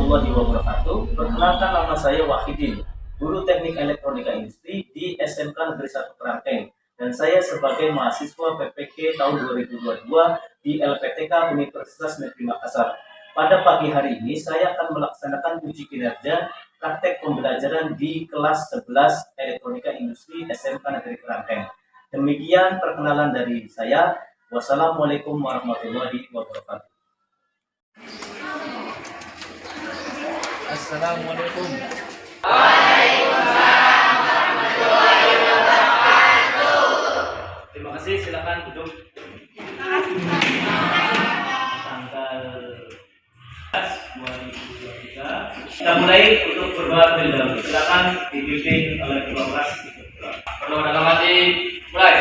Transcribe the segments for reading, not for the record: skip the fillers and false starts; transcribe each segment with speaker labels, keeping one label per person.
Speaker 1: warahmatullahi wabarakatuh. Perkenalkan, nama saya Wahidin, guru Teknik Elektronika Industri di SMK Negeri 1 Kerangkeng, dan saya sebagai mahasiswa PPK tahun 2022 di LPTK Universitas Negeri Makassar. Pada pagi hari ini saya akan melaksanakan uji kinerja praktek pembelajaran di kelas 11 Elektronika Industri SMK Negeri Kerangkeng. Demikian perkenalan dari saya. Wassalamualaikum warahmatullahi wabarakatuh.
Speaker 2: Assalamualaikum.
Speaker 3: Waalaikumsalam warahmatullahi wabarakatuh.
Speaker 1: Terima kasih, silakan duduk. Tanggal 2023 kita mulai untuk berdoa terlebih dahulu. Silakan dipimpin oleh Ketua Kelas.
Speaker 3: Perlu dalam hati mulai.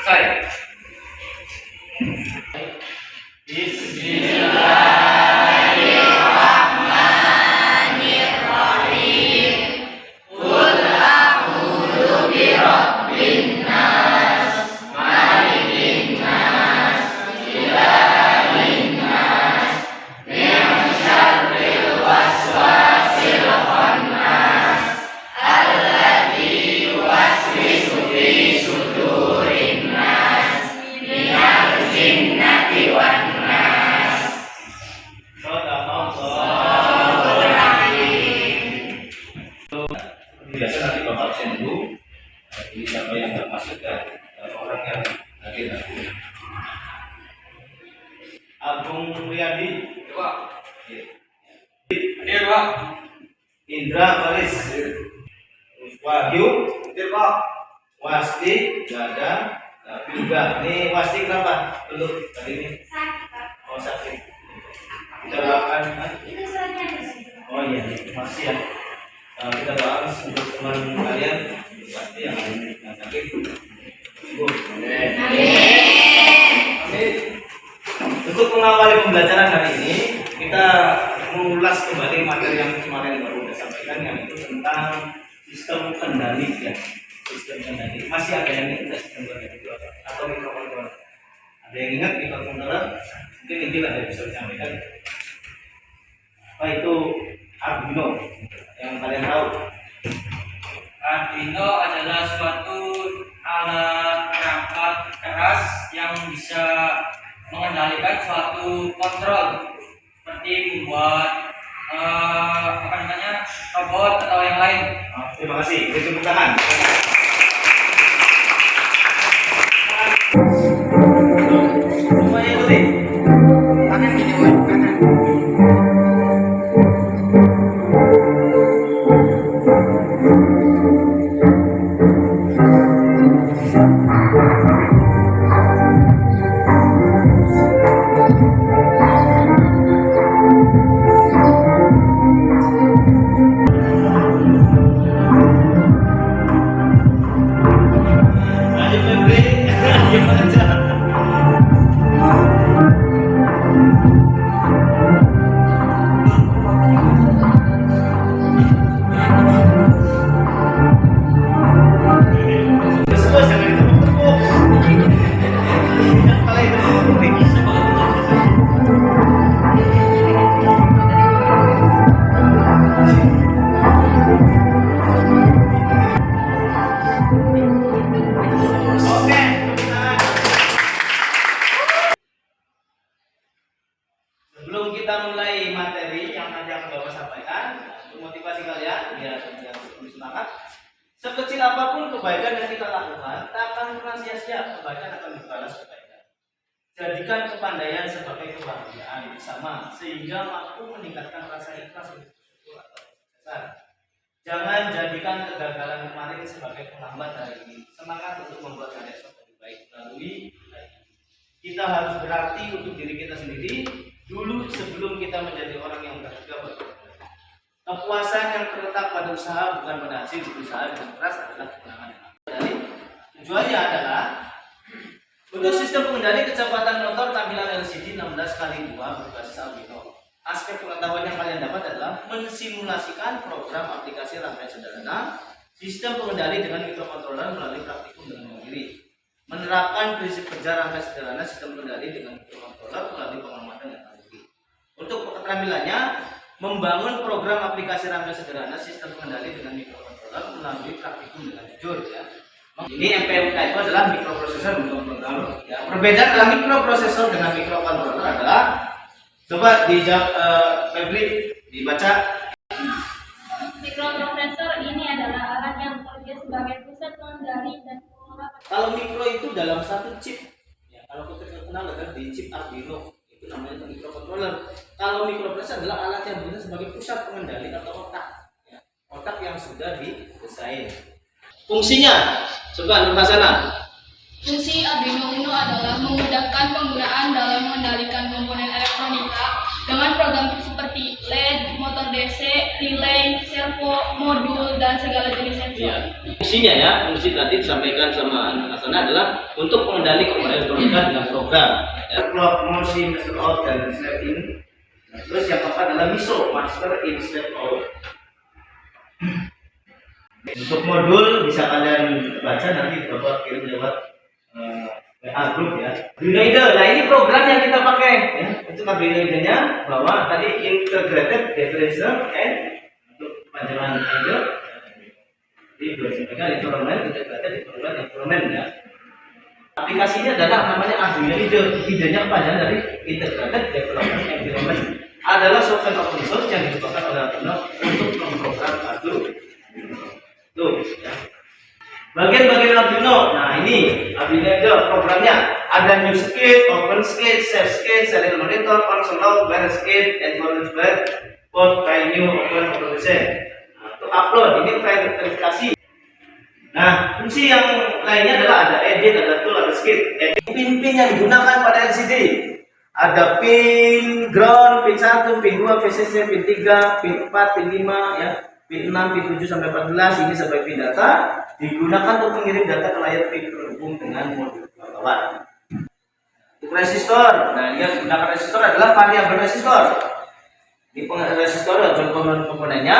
Speaker 3: Saya. Bismillahirrahmanirrahim. Qul a'udzu birabbin nas, malikin nas, ilahin nas, min syarril waswasil khannas, alladzi yuwaswisu fi sudurin nas, minal jinnati wan nas.
Speaker 1: Biasa nanti Bapak absen dulu. Ini siapa yang nggak masuk dan orang yang hadir. Agung Riyadi,
Speaker 3: Dua.
Speaker 1: ya.
Speaker 3: Hadir, Pak.
Speaker 1: Indra Faris, Wahyu,
Speaker 3: Hadir, Pak.
Speaker 1: Wasti, Gada, Bilga. Ini Wasti kenapa? Belum hari ini. Oh, sakit. Kita doakan. Oh iya, masih ya. Kita doakan untuk teman kalian pasti yang sakit. Amin. Untuk mengawali pembelajaran hari ini, kita mengulas kembali materi yang kemarin baru sudah sampaikan, yang itu tentang sistem kendali ya. Sistem kendali. Masih ada yang ingat sistem kendali itu apa? Atau mikrokontroler? Ada yang ingat mikrokontroler? Mungkin ini ada yang bisa disampaikan. Apa itu Arduino yang kalian tahu?
Speaker 3: Arduino adalah suatu alat perangkat keras yang bisa mengendalikan suatu kontrol, seperti membuat robot atau yang lain.
Speaker 1: Terima kasih. Tepuk tangan. Semuanya ikuti.
Speaker 3: Kanan gini, kanan.
Speaker 1: Lanjut Febri. Diam aja. Semua jangan ditepuk-tepuk. Yang paling penting. Oke, sebelum kita mulai materi yang nanti akan Bapak sampaikan, untuk motivasi kalian, biar lebih semangat. Sekecil apapun kebaikan yang kita lakukan, tak akan pernah sia-sia. Kebaikan akan dibalas kebaikan. Jadikan kepandaian sebagai kebahagiaan bersama, sehingga mampu meningkatkan rasa ikhlas untuk bersyukur atau kesuksesan. Jangan jadikan kegagalan kemarin sebagai penghambat hari ini. Semangat untuk membuat hari esok lebih baik melalui hari ini. Kita harus berarti untuk diri kita sendiri dulu sebelum kita menjadi orang yang berharga bagi orang lain. Kepuasan yang terletak pada usaha bukan pada hasil usaha dengan keras adalah kemenangan yang dari tujuannya adalah untuk sistem pengendali kecepatan motor tampilan LCD 16x2 berbasis Arduino. Aspek pengetahuan yang kalian dapat adalah mensimulasikan program aplikasi rangkaian sederhana sistem pengendali dengan mikrokontroler melalui praktikum dengan mandiri. menerapkan prinsip kerja rangka sederhana sistem kendali dengan mikrokontroler melalui pengamatan yang tinggi. Untuk keterampilannya, membangun program aplikasi rangka sederhana sistem kendali dengan mikrokontroler melalui praktikum dengan jujur ya. Ini MPMK itu adalah mikroprosesor mikrokontroler. Ya. Perbedaan dalam mikroprosesor dengan mikrokontroler adalah, coba dijawab Febri, dibaca.
Speaker 2: Mikroprosesor ini adalah alat yang bekerja sebagai pusat pengendali dan pengelola.
Speaker 1: Kalau mikro itu dalam satu chip. Ya, kalau kita kenal kan di chip Arduino itu namanya mikrokontroler. Kalau mikroprosesor adalah alat yang bekerja sebagai pusat pengendali atau otak. Ya, otak yang sudah didesain. Fungsinya, coba Nur Hasana.
Speaker 2: Fungsi Arduino Uno adalah memudahkan penggunaan dalam mengendalikan komponen elektronika dengan program seperti LED, motor DC, relay, servo, modul, dan segala jenis sensor.
Speaker 1: Ya. Fungsinya ya, fungsi tadi disampaikan sama Nur Hasana adalah untuk mengendali komponen elektronika dengan program. Ya, clock, motion, master out, dan step in. Nah, terus yang keempat adalah MISO, master in step out. Untuk modul bisa kalian baca nanti Bapak kirim lewat WA group ya. Arduino IDE. Nah ini program yang kita pakai ya. Untuk Arduino IDE-nya bahwa tadi integrated differential and untuk panjangan IDE di berdasarkan environment integrated development environment ya. Aplikasinya adalah namanya Arduino IDE. IDE-nya panjangan dari integrated development environment. Adalah software open source yang diciptakan oleh Arduino untuk memprogram Arduino. Tuh ya. Bagian-bagian Arduino, nah ini Arduino IDE programnya ada new skate, open skate, save skate, serial monitor, console log, bare skate, environment bare, code, file new, open, automation. Nah, untuk upload ini file verifikasi. Nah fungsi yang lainnya adalah ada edit, ada tool, ada skate. Pin-pin yang digunakan pada LCD ada pin ground, pin 1, pin 2, VCC, pin 3, pin 4, pin 5 ya. Pin 6, pin 7 sampai 14 ini sebagai pin data digunakan untuk mengirim data ke layar pin terhubung dengan modul bawaan. Untuk resistor, nah yang digunakan resistor adalah variabel resistor. Ini resistor ada komponennya.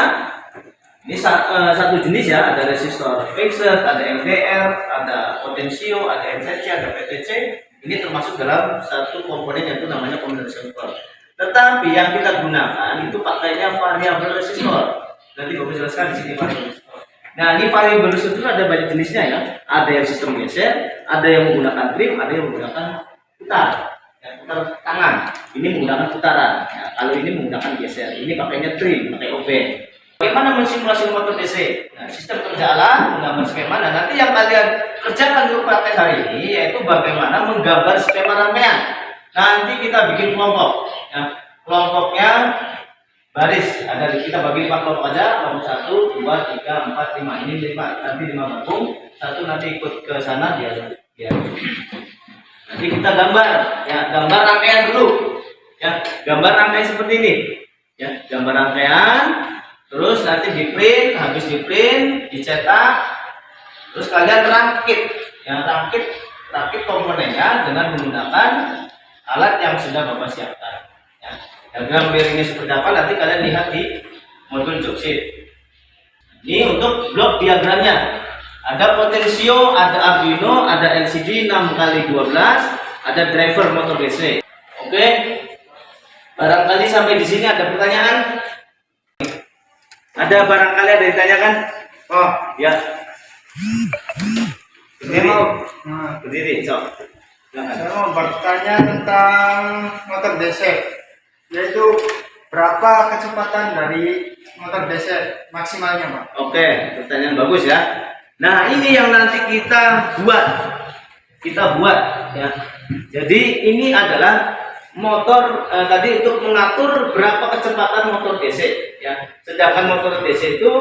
Speaker 1: Ini satu jenis ya, ada resistor fixed, ada MDR, ada potensio, ada MCC, ada PTC. Ini termasuk dalam satu komponen yang itu namanya komponen resistor. Tetapi yang kita gunakan itu pakainya variabel resistor. Nanti Bapak jelaskan di sini variabel resistor. Nah, ini variabel resistor itu ada banyak jenisnya ya. Ada yang sistem geser, ada yang menggunakan trim, ada yang menggunakan putar. Ya, putar tangan. Ini menggunakan putaran. Ya, kalau ini menggunakan geser. Ini pakainya trim, pakai open. Bagaimana mensimulasi motor DC? Nah, sistem kerja alat, menggambar skema. Nah, nanti yang kalian kerjakan untuk praktek hari ini yaitu bagaimana menggambar skema rangkaian. Nanti kita bikin kelompok. Ya, kelompoknya baris, ada kita bagi 4 kelompok aja, kelompok 1, 2, 3, 4, 5. Ini 5, nanti 5 gabung, satu nanti ikut ke sana dia. Nanti kita gambar, ya gambar rangkaian dulu, ya gambar rangkaian seperti ini, ya gambar rangkaian, terus nanti di print, habis di print, dicetak, terus kalian rakit, ya rakit komponennya dengan menggunakan alat yang sudah Bapak siapkan. Ya. Diagram miringnya seperti apa nanti kalian lihat di modul jobsheet. Ini untuk blok diagramnya. Ada potensio, ada Arduino, ada LCD 6x12, ada driver motor DC. Oke. Barangkali sampai di sini ada pertanyaan? Ada barangkali ada yang ditanyakan? Oh, ya. Berdiri. Berdiri, so.
Speaker 4: Saya mau bertanya tentang motor DC, yaitu berapa kecepatan dari motor DC maksimalnya, Pak?
Speaker 1: Oke, pertanyaan bagus ya. Nah, ini yang nanti kita buat ya. Jadi ini adalah motor tadi untuk mengatur berapa kecepatan motor DC ya. Sedangkan motor DC itu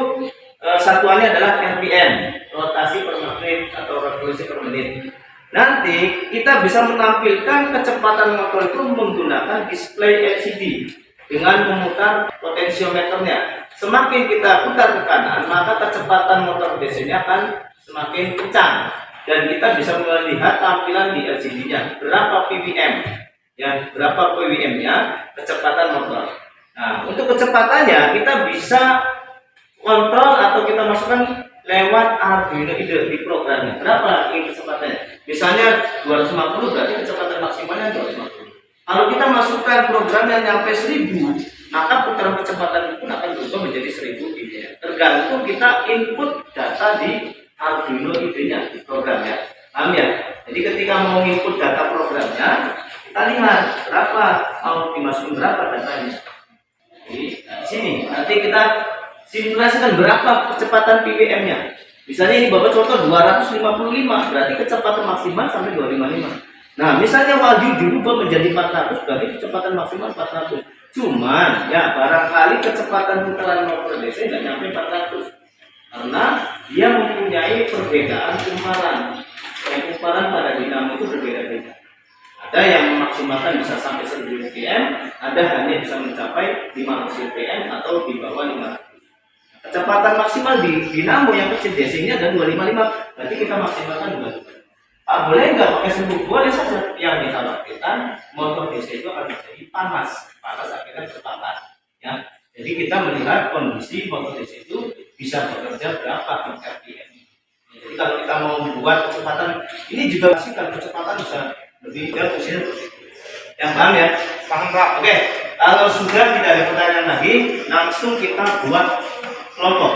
Speaker 1: satuannya adalah RPM, rotasi per menit atau revolusi per menit. Nanti kita bisa menampilkan kecepatan motor itu menggunakan display LCD dengan memutar potensiometernya. Semakin kita putar ke kanan, maka kecepatan motor DC-nya akan semakin kencang dan kita bisa melihat tampilan di LCD-nya berapa ppm, ya berapa ppm-nya kecepatan motor. Nah, untuk kecepatannya kita bisa kontrol atau kita masukkan lewat Arduino IDE di programnya. Berapa ini kecepatannya? Bisa misalnya 250 berarti kecepatan maksimalnya 250. Kalau kita masukkan program yang nyampe 1000, maka putaran kecepatan itu akan berubah menjadi 1000 dBm. Tergantung kita input data di Arduino IDE-nya di programnya. Paham ya? Jadi ketika mau input data programnya, kita lihat berapa, mau dimasukin berapa datanya. Di sini nanti kita simulasikan berapa kecepatan PWM-nya. Misalnya ini Bapak contoh 255, berarti kecepatan maksimal sampai 255. Nah, misalnya wajib dirubah menjadi 400, berarti kecepatan maksimal 400. Cuman ya barangkali kecepatan putaran motor DC nggak nyampe 400 karena dia mempunyai perbedaan kumparan. Kumparan pada dinamo itu berbeda-beda. Ada yang memaksimalkan bisa sampai 1000 rpm, ada hanya bisa mencapai 500 rpm atau di bawah 500. Kecepatan maksimal di dinamo yang kecil DC-nya ada 255, berarti kita maksimalkan 2. Boleh nggak pakai 1000? Boleh saja. Yang dikhawatirkan motor DC itu akan menjadi panas akhirnya terbakar. Ya, jadi kita melihat kondisi motor DC itu bisa bekerja berapa rpm. Jadi kalau kita mau membuat kecepatan, ini juga sih kalau kecepatan bisa lebih bagus ya. Yang paham ya?
Speaker 4: Paham Pak?
Speaker 1: Oke, kalau sudah tidak ada pertanyaan lagi, langsung kita buat kelompok.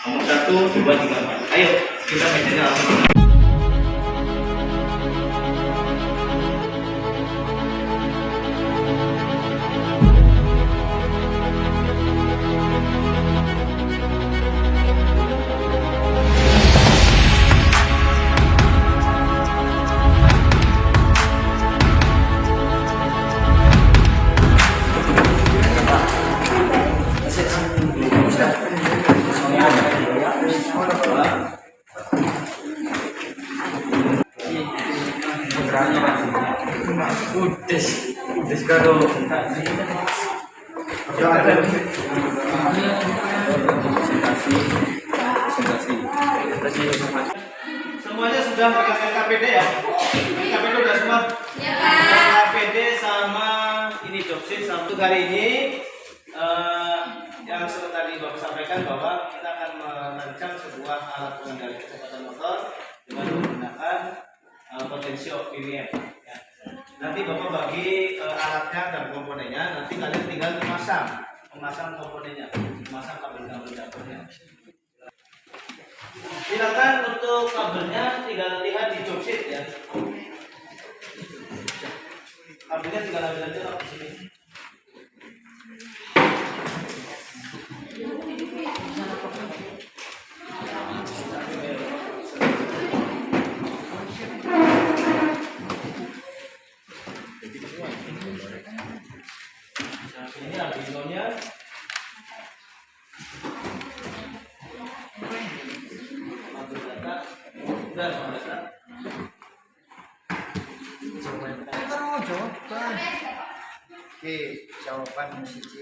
Speaker 1: Nomor 1, 2, 3, 4. Ayo, kita meja langsung.
Speaker 3: Udah karo.
Speaker 1: Semuanya sudah pakai LKPD ya? LKPD udah semua?
Speaker 2: Ya,
Speaker 1: LKPD sama ini jobsit sama untuk hari ini yang seperti tadi Bapak sampaikan bahwa kita akan merancang sebuah alat pengendali kecepatan motor dengan menggunakan potential PWM. Ya. Nanti Bapak bagi alatnya dan komponennya, nanti kalian tinggal memasang komponennya, memasang kabel-kabel dapurnya. Silakan untuk kabelnya tinggal lihat di jobsit ya. Kabelnya tinggal ambil aja di sini. Ini Arduino-nya. Udah sama data.
Speaker 4: Jawaban. Oke, jawaban siji.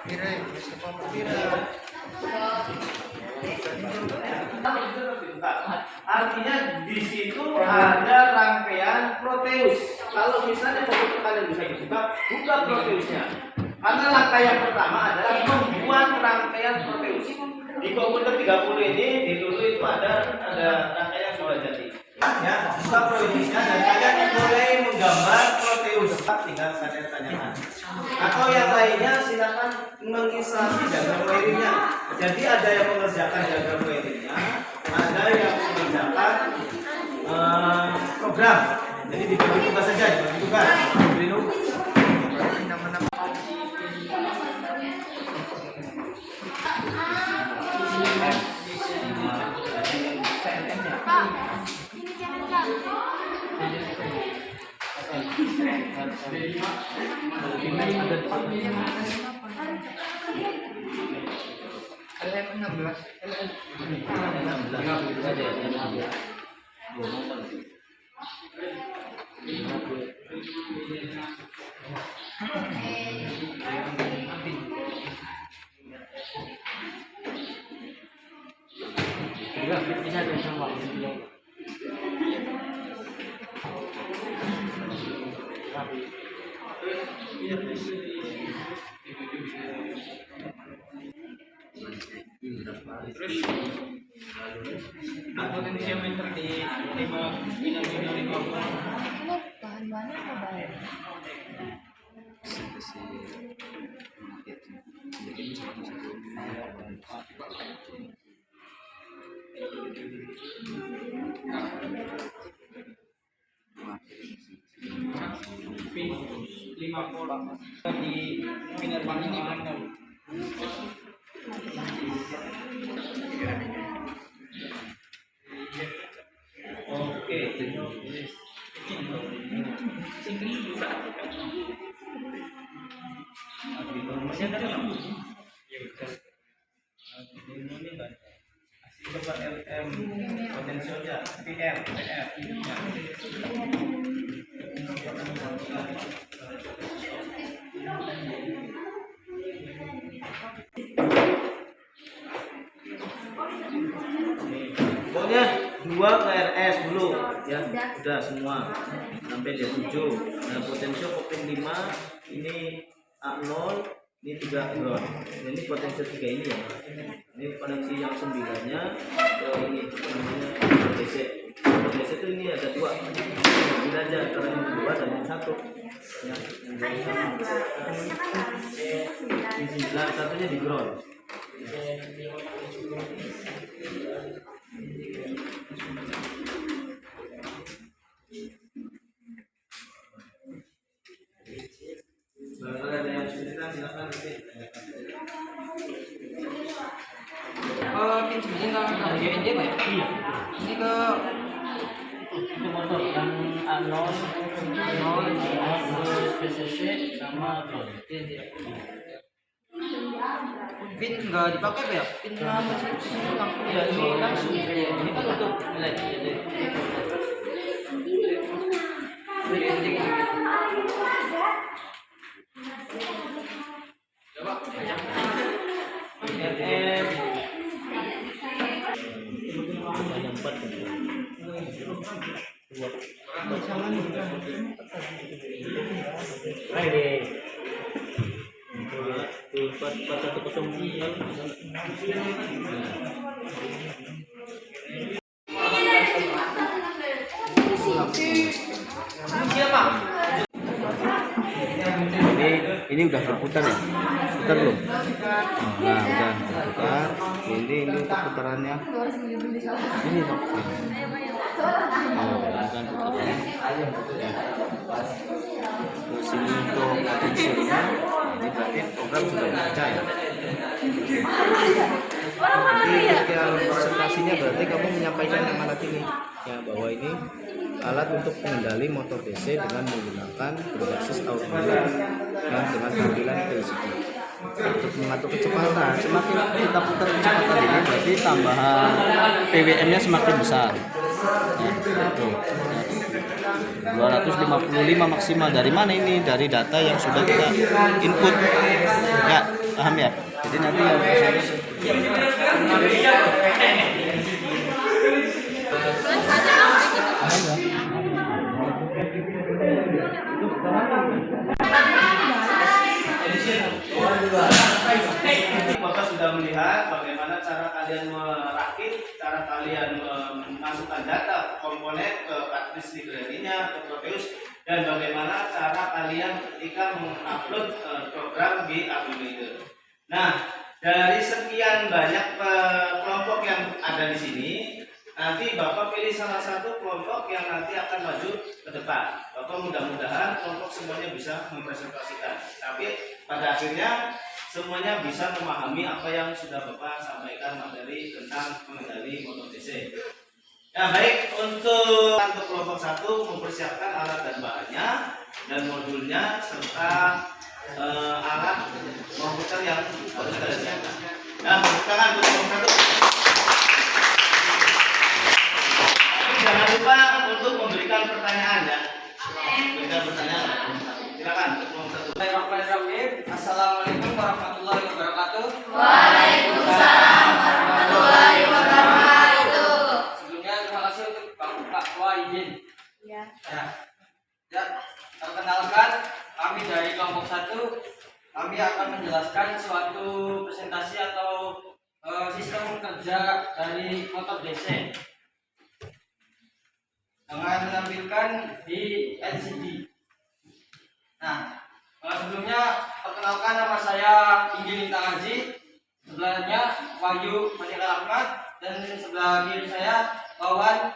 Speaker 4: Pira,
Speaker 1: Artinya di situ ada rangkaian proteus. Kalau misalnya kalian bisa dibuka, buka proteusnya. Karena langkah yang pertama adalah membuat rangkaian proteus. Di komputer 30 ini di dulu itu ada rangkaian sudah jadi. Ya, buka proteusnya dan kalian mulai menggambar proteus. Tinggal kalian tanyakan. Atau yang lainnya silakan menginstalasi diagram wiringnya. Jadi ada yang mengerjakan diagram wiringnya, ada yang mengerjakan program. Jadi dibagi tugas saja, dibagi tugas. Terus
Speaker 5: potensiometer di lima
Speaker 2: Bahan-bahannya apa baik?
Speaker 5: pin 5 volt di Minerva ini mana?
Speaker 1: Oke. Masih ada nggak? Coba LM potensialnya PR. Pokoknya 2 ke RS dulu ya, udah semua sampai dia 7. Nah, potensial kopling 5 ini A0, ini 3 ground. Nah, ini potensial 3 ini ya. Ini koneksi yang 9-nya ke ini namanya DC. DC itu ini ada 2. Ini aja karena yang 2 dan yang 1. Ya, yang 9 satunya di ground. Barangkali ada yang cerita silakan.
Speaker 5: Pin 9 kan GND Pak ya? Iya. Ini ke
Speaker 1: Itu motor yang A0, 0, terus PCC sama ground.
Speaker 5: pin nggak dipakai Pak ya? Pinnya masih
Speaker 1: Iya, ini langsung. Ini kan untuk nilai. Jadi RS ada 4
Speaker 4: Ini udah berputar ya? Putar belum? Nah, udah berputar. Ini untuk putarannya. Ini dong. Kan putarannya. Terus ini untuk potensinya. Ini berarti program sudah baca ya. Nanti ketika presentasinya berarti kamu menyampaikan amanat ini ya, bahwa ini alat untuk pengendali motor DC dengan menggunakan berbasis Arduino dan dengan tampilan LCD. Untuk mengatur kecepatan, semakin kita putar kecepatan ini berarti tambahan PWM-nya semakin besar. Ya, tuh. 255 maksimal. Dari mana ini? Dari data yang sudah kita input. Ya, paham ya? Jadi nanti yang
Speaker 1: Bapak sudah melihat bagaimana cara kalian merakit, cara kalian memasukkan data komponen ke cartridge library-nya, ke Proteus, dan bagaimana cara kalian ketika mengupload program di Arduino. Nah, dari sekian banyak kelompok yang ada di sini, nanti Bapak pilih salah satu kelompok yang nanti akan maju ke depan. Bapak mudah-mudahan kelompok semuanya bisa mempresentasikan. Tapi pada akhirnya semuanya bisa memahami apa yang sudah Bapak sampaikan materi tentang mengendali motor DC. Nah, baik, untuk kelompok 1 mempersiapkan alat dan bahannya dan modulnya serta alat komputer yang harus kalian siapkan. Nah, tepuk tangan untuk kelompok 1. Jangan lupa untuk memberikan pertanyaan ya. Berikan pertanyaan. Silakan untuk kelompok 1.
Speaker 5: Bismillahirrahmanirrahim. Assalamualaikum warahmatullahi wabarakatuh.
Speaker 2: Waalaikumsalam warahmatullahi wabarakatuh.
Speaker 5: Sebelumnya terima kasih untuk Pak Wahidin.
Speaker 2: Ya.
Speaker 5: Ya, perkenalkan kami dari kelompok 1. Kami akan menjelaskan suatu presentasi atau sistem kerja dari motor DC. dengan menampilkan di LCD. Nah, sebelumnya perkenalkan nama saya Inggi Lintang Haji, sebelahnya Wahyu Manika Ahmad, dan sebelah kiri saya Wawan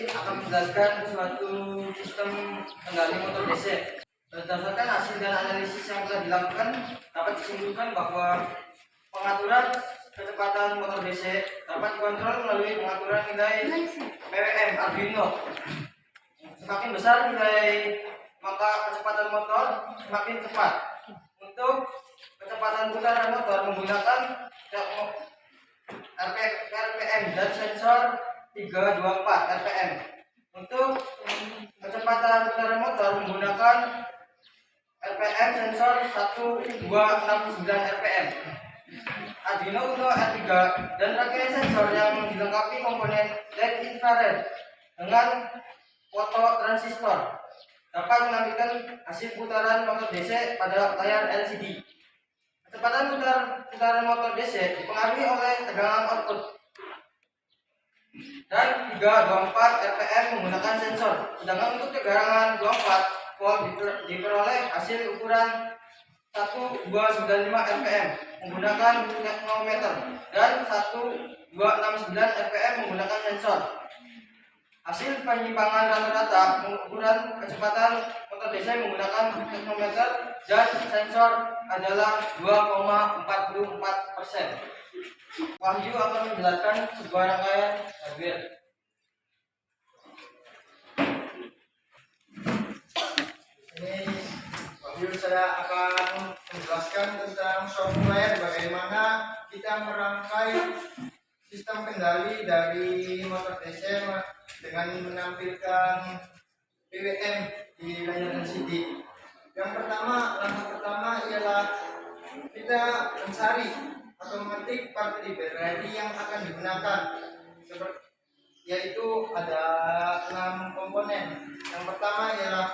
Speaker 5: akan menjelaskan suatu sistem kendali motor DC. Berdasarkan hasil dan analisis yang telah dilakukan, dapat disimpulkan bahwa pengaturan kecepatan motor DC dapat dikontrol melalui pengaturan nilai PWM Arduino. Semakin besar nilai, maka kecepatan motor semakin cepat. Untuk kecepatan putaran motor menggunakan RPM dan sensor 324 RPM. Untuk kecepatan putaran motor menggunakan RPM sensor 1269 RPM. Arduino Uno R3 dan rangkaian sensor yang dilengkapi komponen LED infrared dengan fototransistor dapat menampilkan hasil putaran motor DC pada layar LCD. Kecepatan putaran motor DC dipengaruhi oleh tegangan output dan 324 RPM menggunakan sensor. Sedangkan untuk tegangan 24 volt diperoleh hasil ukuran 1295 RPM menggunakan teknometer dan 1269 RPM menggunakan sensor. Hasil penyimpangan rata-rata ukuran kecepatan motor DC menggunakan teknometer dan sensor adalah 2,44%. Wahyu akan menjelaskan sebuah rangkaian hardware.
Speaker 6: Ini Wahyu, saya akan menjelaskan tentang software bagaimana kita merangkai sistem kendali dari motor DC dengan menampilkan PWM di layar LCD. Langkah pertama ialah kita mencari atau mengetik part library yang akan digunakan, yaitu ada 6 komponen. Yang pertama ialah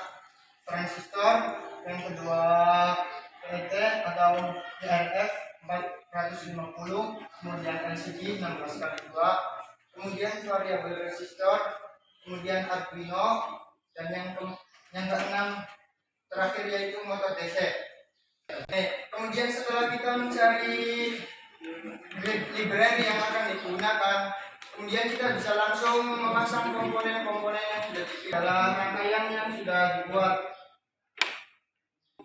Speaker 6: transistor, yang kedua LED atau DRF 450, kemudian LCD 16x2, kemudian variabel resistor, kemudian Arduino, dan yang keenam terakhir yaitu motor DC. Kemudian setelah kita mencari library yang akan digunakan, kemudian kita bisa langsung memasang komponen-komponen yang sudah dipilih dalam rangkaian yang sudah dibuat.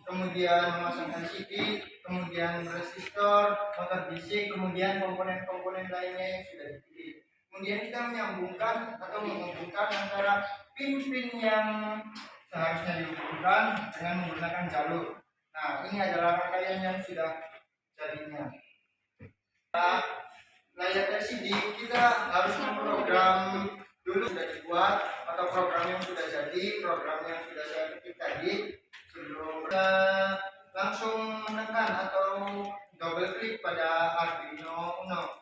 Speaker 6: Kemudian memasang LCD, kemudian resistor, motor DC, kemudian komponen-komponen lainnya yang sudah dipilih. Kemudian kita menyambungkan atau menghubungkan antara pin-pin yang seharusnya dihubungkan dengan menggunakan jalur. Nah, ini adalah rangkaian yang sudah jadinya. Nah, layar LCD kita harus memprogram dulu sudah dibuat atau program yang sudah jadi, program yang sudah saya ketik tadi. Sebelum kita langsung menekan atau double klik pada Arduino Uno,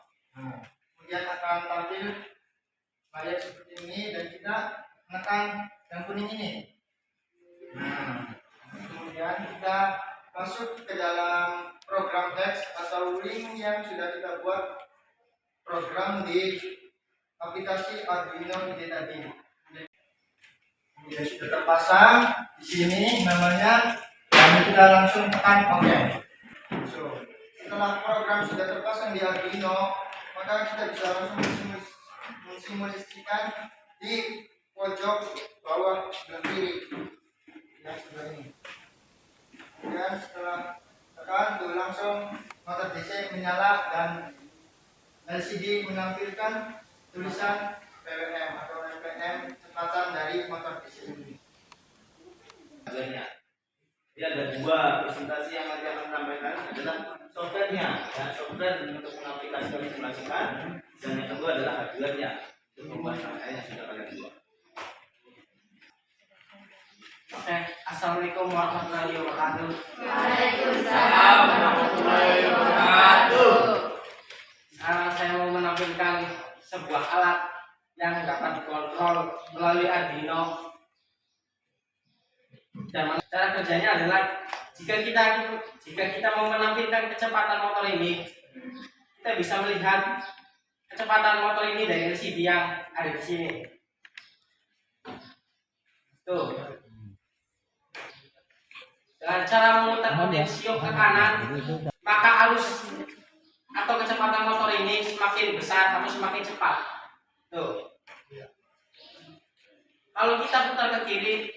Speaker 6: kemudian akan tampil layar seperti ini dan kita menekan yang kuning ini. Kemudian kita masuk ke dalam program text atau link yang sudah kita buat program di aplikasi Arduino IDE tadi. Kemudian sudah terpasang di sini namanya, dan kita langsung tekan OK. Setelah program sudah terpasang di Arduino, maka kita bisa langsung mensimulasikan di pojok bawah sebelah kiri yang sebelah ini. Kemudian setelah tekan tuh langsung motor DC menyala dan LCD menampilkan tulisan PWM atau RPM kecepatan dari motor DC ini.
Speaker 1: Hardware-nya. Jadi ada dua presentasi yang nanti akan sampaikan adalah software-nya, ya, software untuk mengaplikasikan simulasikan, dan yang kedua adalah hardware-nya untuk membuat rangkaian yang sudah kalian buat.
Speaker 5: Oke, assalamualaikum warahmatullahi wabarakatuh.
Speaker 2: Waalaikumsalam warahmatullahi wabarakatuh.
Speaker 5: Sekarang saya mau menampilkan sebuah alat yang dapat dikontrol melalui Arduino. Dan cara kerjanya adalah jika kita mau menampilkan kecepatan motor ini, kita bisa melihat kecepatan motor ini dari LCD yang ada di sini. Tuh. Dengan cara memutar potensio ke kanan, maka arus atau kecepatan motor ini semakin besar atau semakin cepat. Tuh. Kalau kita putar ke kiri,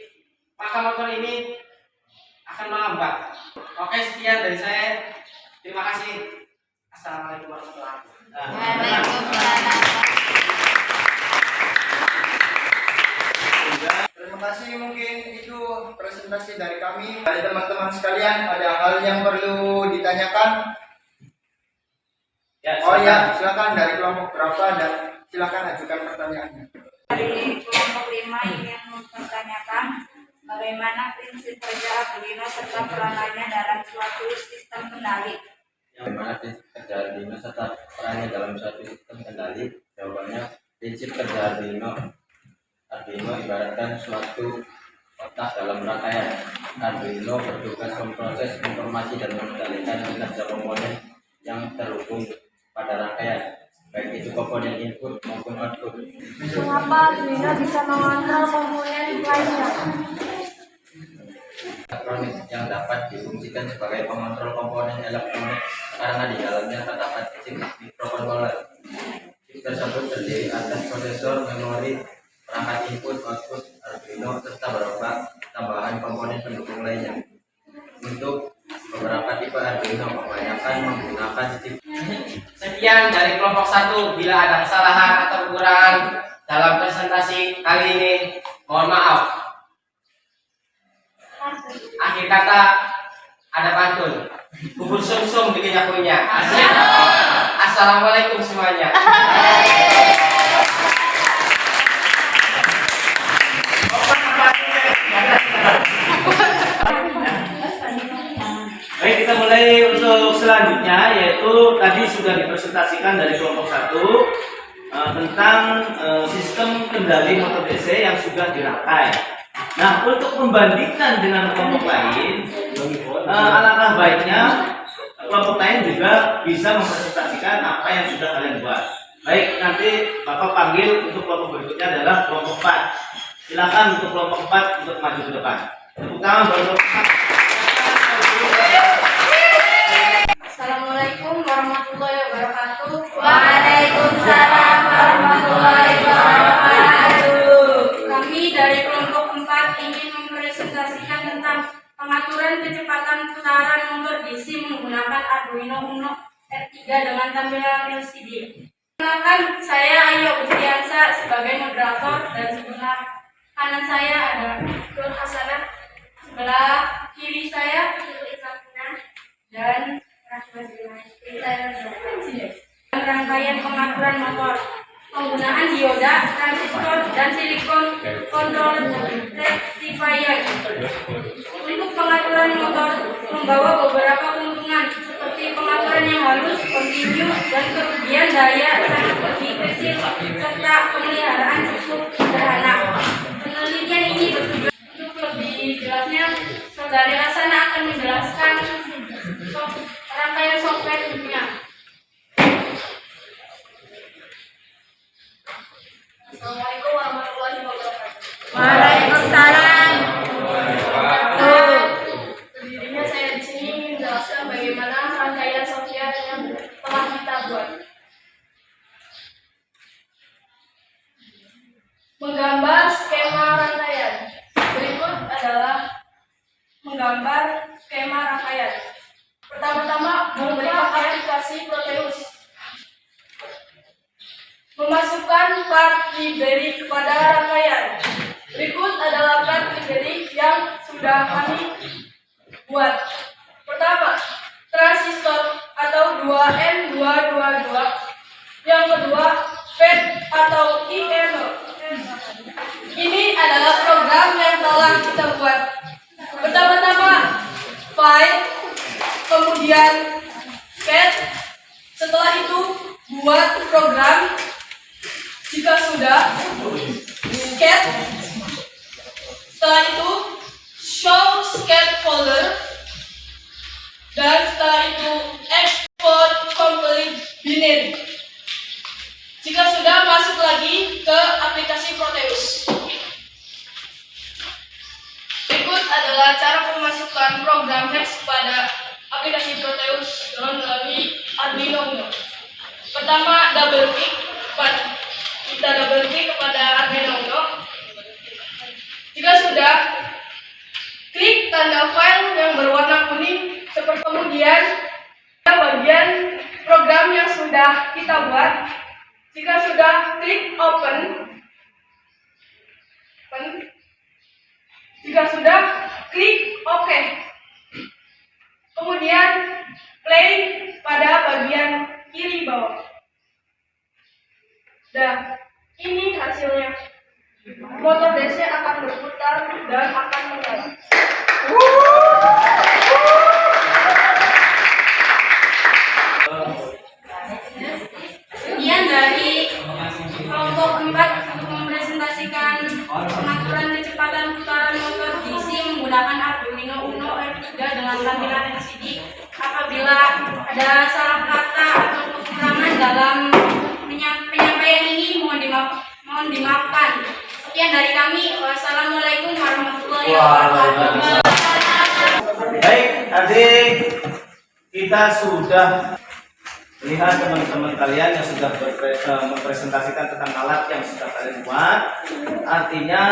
Speaker 5: maka motor ini akan melambat. Oke, sekian dari saya. Terima kasih. Assalamualaikum warahmatullahi wabarakatuh.
Speaker 6: Terima kasih, mungkin itu presentasi dari kami. Dari teman-teman sekalian, ada hal yang perlu ditanyakan?
Speaker 1: Ya,
Speaker 6: Oh ya, silakan dari kelompok berapa dan silakan ajukan pertanyaannya.
Speaker 7: Dari kelompok 5 ingin mempertanyakan bagaimana prinsip kerja Arduino serta peranannya dalam suatu sistem kendali.
Speaker 3: Bagaimana prinsip kerja Arduino serta perannya dalam suatu sistem kendali? Jawabannya, prinsip kerja Arduino ibaratkan suatu otak dalam rangkaian. Arduino bertugas memproses informasi dan mengendalikan kinerja komponen yang terhubung pada rangkaian, baik itu komponen input maupun output.
Speaker 2: Mengapa Arduino bisa mengontrol komponen lainnya?
Speaker 3: Elektronik yang dapat difungsikan sebagai pengontrol komponen elektronik karena di dalamnya terdapat chip microcontroller. Chip tersebut terdiri atas prosesor, memori, perangkat input, output, Arduino, serta beberapa tambahan komponen pendukung lainnya. Untuk beberapa tipe Arduino kebanyakan menggunakan chip.
Speaker 5: Sekian dari kelompok 1. Bila ada kesalahan atau kekurangan dalam presentasi kali ini, mohon maaf. Akhir kata ada pantun. Bubur sum-sum bikin akunya. Asik. Assalamualaikum semuanya.
Speaker 1: Baik, kita mulai untuk selanjutnya, yaitu tadi sudah dipresentasikan dari kelompok 1 tentang sistem kendali motor DC yang sudah dirangkai. Nah, untuk membandingkan dengan kelompok lain, alangkah baiknya kelompok lain juga bisa mempresentasikan apa yang sudah kalian buat. Baik, nanti Bapak panggil untuk kelompok berikutnya adalah kelompok 4. Silakan untuk kelompok 4 untuk maju ke depan. Tepuk tangan buat kelompok 4.
Speaker 2: Assalamualaikum warahmatullahi wabarakatuh.
Speaker 7: Waalaikumsalam warahmatullahi wabarakatuh.
Speaker 2: Kami dari kelompok 4 ingin mempresentasikan tentang pengaturan kecepatan putaran motor DC menggunakan Arduino Uno R3 dengan tampilan LCD. Perkenalkan, saya Ayo Utriansa sebagai moderator dan sebelah kanan saya ada Nur Hasanah, sebelah kiri saya dan rangkaian pengaturan motor, penggunaan dioda, transistor, dan silikon control rectifier. Untuk pengaturan motor membawa beberapa keuntungan seperti pengaturan yang halus, kontinu, dan kerugian daya sangat lebih kecil serta pemeliharaan cukup sederhana. Penelitian ini bertujuan untuk lebih jelasnya, Saudari Hasanah akan menjelaskan rangkaian software-nya. Assalamualaikum warahmatullahi wabarakatuh.
Speaker 7: Waalaikumsalam.
Speaker 2: Sejujurnya saya di sini ingin menjelaskan bagaimana rangkaian software yang telah kita buat. Menggambar skema rangkaian. Berikut adalah menggambar skema rangkaian. Pertama-tama membuka aplikasi Proteus. Memasukkan part library kepada rangkaian. Berikut adalah part library yang sudah kami buat. Pertama, transistor atau 2N222. Yang kedua, FET atau IN. Ini adalah program yang telah kita buat. Pertama-tama, file, kemudian FET. Setelah itu, buat program. Jika sudah, scat. Setelah itu, show scat folder. Dan setelah itu, export complete binary. Jika sudah, masuk lagi ke aplikasi Proteus. adalah cara pemasukan program HEX pada aplikasi Proteus dengan melalui Arduino Uno. Pertama, kita double klik kepada Arduino Uno. Jika sudah, klik tanda file yang berwarna kuning seperti kemudian bagian program yang sudah kita buat. Jika sudah, klik open. Jika sudah, klik OK. Kemudian play pada bagian kiri bawah. Dan ini hasilnya. Motor DC akan berputar dan akan menyala.
Speaker 7: Sekian dari kelompok 4 untuk mempresentasikan pengaturan kecepatan putaran motor DC menggunakan Arduino Uno R3 dengan tampilan LCD. Apabila ada salah kata atau kekurangan dalam penyampaian ini mohon dimaafkan. Sekian dari kami. Wassalamualaikum warahmatullahi wabarakatuh.
Speaker 1: Baik, adik, kita sudah lihat teman-teman kalian yang sudah mempresentasikan tentang alat yang sudah kalian buat. Artinya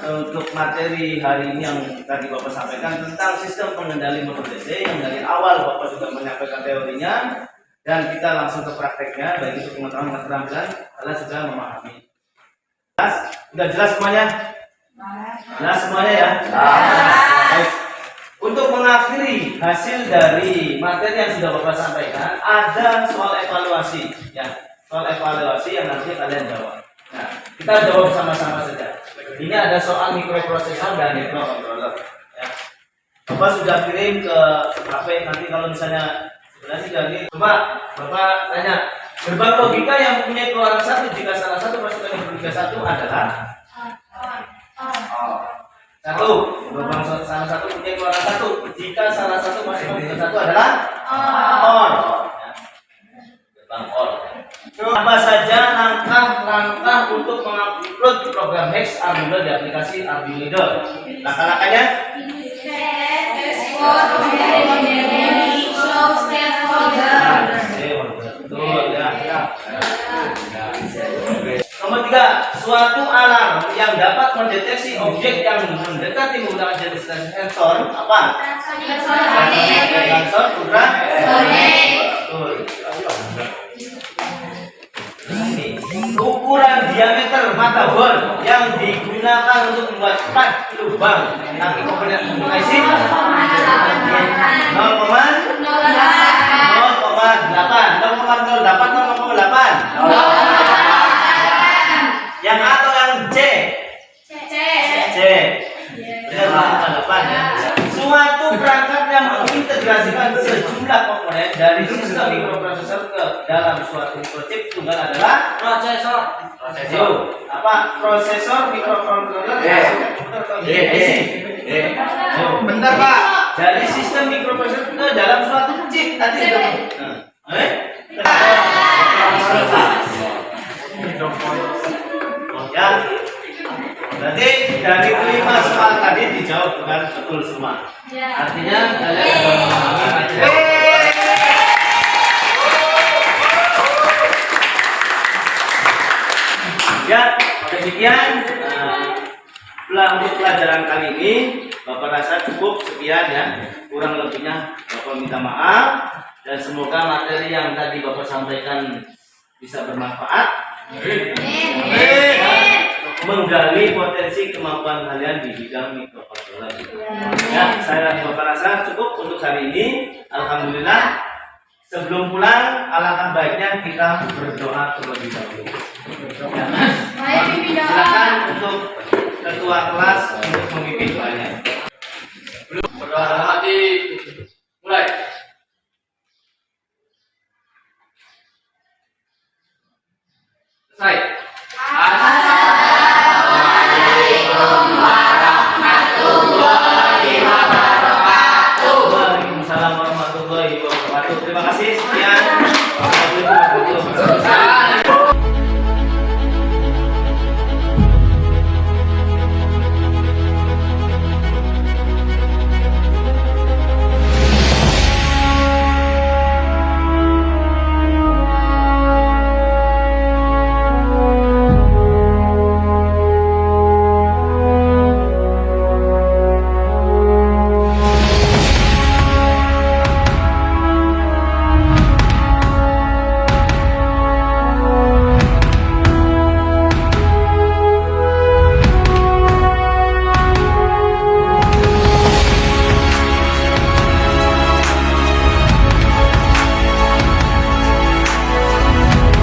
Speaker 1: untuk materi hari ini yang tadi Bapak sampaikan tentang sistem pengendali motor DC yang dari awal Bapak sudah menyampaikan teorinya dan kita langsung ke prakteknya. Baik untuk pengetahuan keterampilan kalian sudah memahami. Jelas? Sudah jelas semuanya? Jelas semuanya ya? Baik. Untuk mengakhiri hasil dari materi yang sudah Bapak sampaikan, ada soal evaluasi, ya, soal evaluasi yang nanti kalian jawab. Nah, kita jawab sama-sama saja. Ini ada soal mikroprosesor dan microcontroller. Ya. Bapak sudah kirim ke HP nanti kalau misalnya sebenarnya dari coba Bapak tanya gerbang logika yang mempunyai keluaran satu jika salah satu masukan yang bertiga satu adalah satu, gerbang salah satu punya keluaran satu. Jika salah satu masih memiliki satu adalah OR. Gerbang OR. Apa saja langkah-langkah untuk mengupload program HEX Arduino di aplikasi Arduino Leader? Langkah-langkahnya? Betul ya. Nomor 3, suatu alarm yang dapat mendeteksi objek yang mendekati menggunakan jenis sensor apa? Sensor ultrasonic. Ukuran diameter mata bor yang digunakan untuk membuat 4 lubang tangki komponen IC 0,08. Yang A atau yang C? C. Benar, 8 ya. Suatu perangkat yang mengintegrasikan sejumlah komponen dari sistem mikroprosesor ke dalam suatu mikrochip tunggal adalah prosesor. Apa? Prosesor mikrocontroller.
Speaker 6: Bentar Pak.
Speaker 1: Dari sistem mikroprosesor ke dalam suatu chip tadi. Ya, berarti dari 5 soal tadi dijawab dengan betul semua. Artinya kalian sudah memahami materi. Ya, demikian untuk pelajaran kali ini. Bapak rasa cukup sekian ya. Kurang lebihnya Bapak minta maaf dan semoga materi yang tadi Bapak sampaikan bisa bermanfaat. Menggali potensi kemampuan kalian di bidang mikrocontroller. Ya, saya Bapak rasa cukup untuk hari ini. Alhamdulillah. Sebelum pulang, alangkah baiknya kita berdoa terlebih dahulu. Ya, silakan untuk ketua kelas